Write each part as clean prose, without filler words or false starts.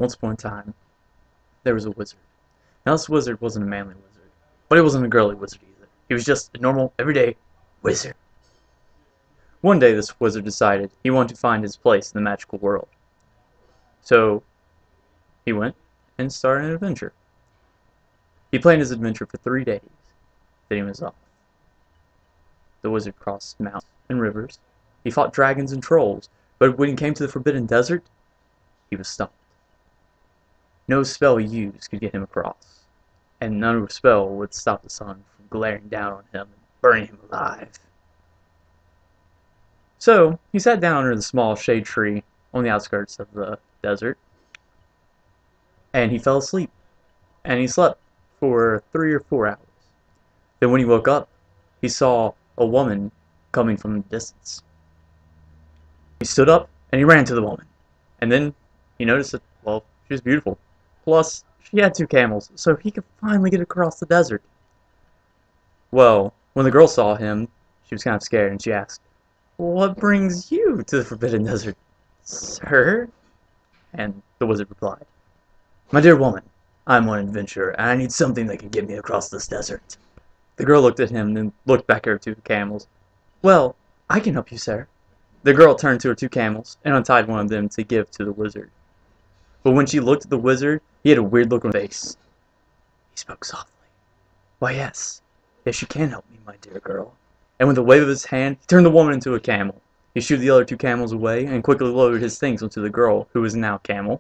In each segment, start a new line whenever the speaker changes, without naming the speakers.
Once upon a time, there was a wizard. Now this wizard wasn't a manly wizard, but he wasn't a girly wizard either. He was just a normal, everyday wizard. One day this wizard decided he wanted to find his place in the magical world. So he went and started an adventure. He planned his adventure for 3 days. Then he was off. The wizard crossed mountains and rivers. He fought dragons and trolls, but when he came to the Forbidden Desert, he was stumped. No spell he used could get him across, and no spell would stop the sun from glaring down on him and burning him alive. So he sat down under the small shade tree on the outskirts of the desert, and he fell asleep, and he slept for 3 or 4 hours. Then when he woke up, he saw a woman coming from the distance. He stood up and he ran to the woman, and then he noticed that, well, she was beautiful. Plus, she had 2 camels, so he could finally get across the desert. Well, when the girl saw him, she was kind of scared, and she asked, "What brings you to the Forbidden Desert, sir?" And the wizard replied, "My dear woman, I'm on an adventure, and I need something that can get me across this desert." The girl looked at him and then looked back at her 2 camels. "Well, I can help you, sir." The girl turned to her 2 camels and untied one of them to give to the wizard. But when she looked at the wizard, he had a weird look on his face. He spoke softly. "Why, yes. Yes, you can help me, my dear girl." And with a wave of his hand, he turned the woman into a camel. He shooed the other 2 camels away and quickly loaded his things onto the girl, who was now a camel.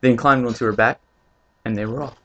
Then he climbed onto her back, and they were off.